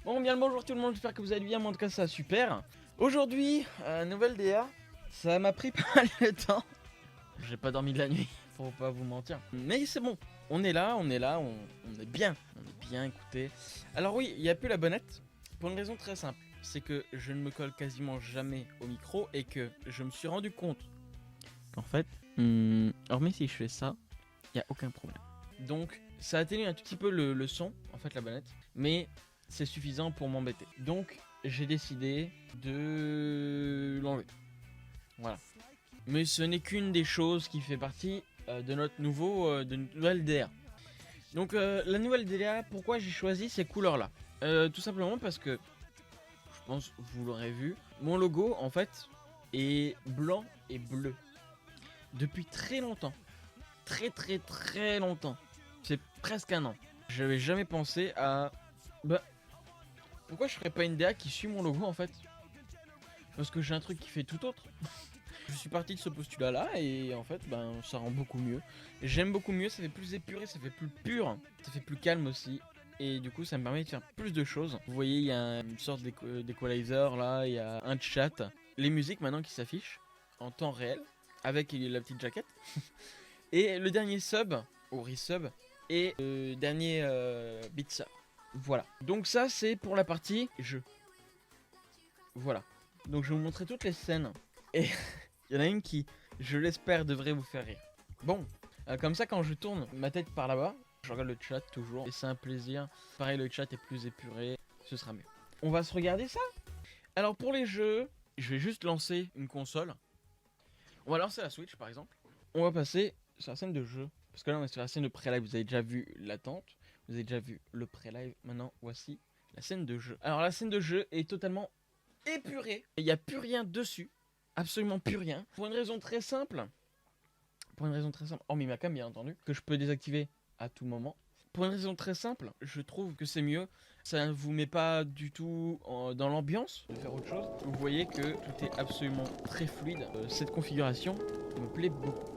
Bon, bien le bonjour tout le monde, j'espère que vous allez bien, moi en tout cas ça va super. Aujourd'hui, nouvelle DA, ça m'a pris pas mal de temps. J'ai pas dormi de la nuit, faut pas vous mentir. Mais c'est bon, on est là, on est bien, écoutez. Alors oui, il n'y a plus la bonnette, pour une raison très simple. C'est que je ne me colle quasiment jamais au micro et que je me suis rendu compte qu'en fait, hormis si je fais ça, il n'y a aucun problème. Donc ça atténue un tout petit peu le son, en fait la bonnette, mais c'est suffisant pour m'embêter. Donc j'ai décidé de l'enlever. Voilà. Mais ce n'est qu'une des choses qui fait partie de notre nouvelle DA. Donc la nouvelle DA, pourquoi j'ai choisi ces couleurs là tout simplement parce que, je pense que vous l'aurez vu, mon logo en fait est blanc et bleu. Depuis très longtemps. Très longtemps. C'est presque un an. J'avais jamais pensé à... pourquoi je ferais pas une DA qui suit mon logo en fait? Parce que j'ai un truc qui fait tout autre. Je suis parti de ce postulat là et en fait ça rend beaucoup mieux. J'aime beaucoup mieux, ça fait plus épuré, ça fait plus pur, ça fait plus calme aussi. Et du coup ça me permet de faire plus de choses. Vous voyez il y a une sorte d'équalizer là, il y a un chat. Les musiques maintenant qui s'affichent en temps réel avec la petite jaquette. Et le dernier sub, ou resub, et le dernier beat sub. Voilà. Donc ça c'est pour la partie jeu. Voilà. Donc je vais vous montrer toutes les scènes. Et il y en a une qui, je l'espère, devrait vous faire rire. Bon, comme ça quand je tourne ma tête par là-bas, je regarde le chat toujours. Et c'est un plaisir. Pareil, le chat est plus épuré. Ce sera mieux. On va se regarder ça. Alors pour les jeux, je vais juste lancer une console. On va lancer la Switch par exemple. On va passer sur la scène de jeu. Parce que là on est sur la scène de pré-live. Vous avez déjà vu l'attente. Vous avez déjà vu le pré-live. Maintenant voici la scène de jeu. Alors la scène de jeu est totalement épurée. Il n'y a plus rien dessus. Absolument plus rien. Pour une raison très simple. Hormis ma cam bien entendu. Que je peux désactiver à tout moment. Pour une raison très simple. Je trouve que c'est mieux. Ça ne vous met pas du tout dans l'ambiance de faire autre chose. Vous voyez que tout est absolument très fluide. Cette configuration me plaît beaucoup.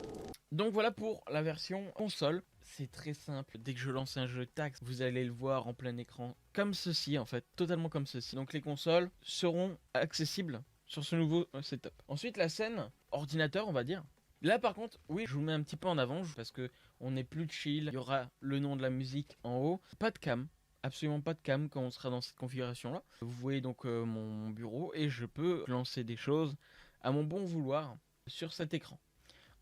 Donc voilà pour la version console. C'est très simple. Dès que je lance un jeu tax, vous allez le voir en plein écran. Comme ceci en fait. Totalement comme ceci. Donc les consoles seront accessibles sur ce nouveau setup. Ensuite la scène ordinateur on va dire. Là par contre oui je vous mets un petit peu en avant parce que on est plus chill. Il y aura le nom de la musique en haut. Pas de cam. Absolument pas de cam quand on sera dans cette configuration là. Vous voyez donc mon bureau et je peux lancer des choses à mon bon vouloir sur cet écran.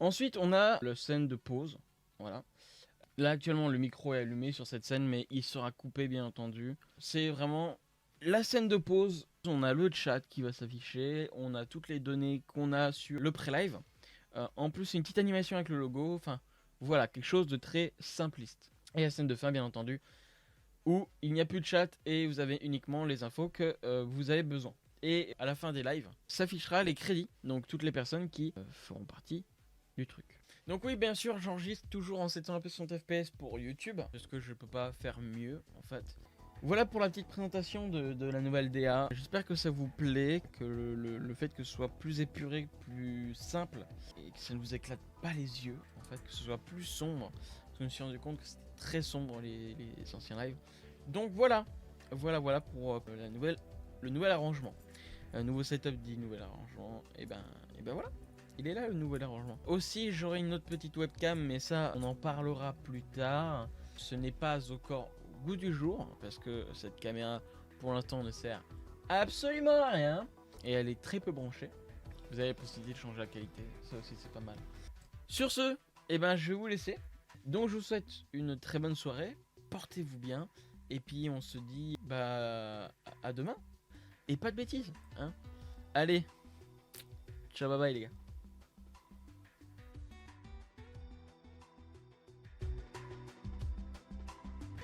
Ensuite on a la scène de pause. Voilà. Là actuellement le micro est allumé sur cette scène mais il sera coupé bien entendu. C'est vraiment la scène de pause. On a le chat qui va s'afficher. On a toutes les données qu'on a sur le pré-live. En plus une petite animation avec le logo. Enfin voilà quelque chose de très simpliste. Et la scène de fin bien entendu. Où il n'y a plus de chat et vous avez uniquement les infos que vous avez besoin. Et à la fin des lives, s'affichera les crédits, donc toutes les personnes qui feront partie du truc. Donc oui, bien sûr, j'enregistre toujours en 720p 60 fps pour YouTube, parce que je peux pas faire mieux en fait. Voilà pour la petite présentation de la nouvelle DA. J'espère que ça vous plaît, que le fait que ce soit plus épuré, plus simple, et que ça ne vous éclate pas les yeux, en fait, que ce soit plus sombre. Parce que je me suis rendu compte que c'était très sombre les anciens lives. Donc voilà pour le nouvel arrangement. Nouveau setup dit nouvel arrangement, et ben voilà. Il est là le nouvel arrangement. Aussi j'aurai une autre petite webcam mais ça on en parlera plus tard. Ce n'est pas encore au goût du jour parce que cette caméra pour l'instant ne sert absolument à rien. Et elle est très peu branchée. Vous avez la possibilité de changer la qualité, ça aussi c'est pas mal. Sur ce, je vais vous laisser. Donc je vous souhaite une très bonne soirée. Portez-vous bien. Et puis on se dit à demain. Et pas de bêtises hein. Allez, ciao bye bye les gars.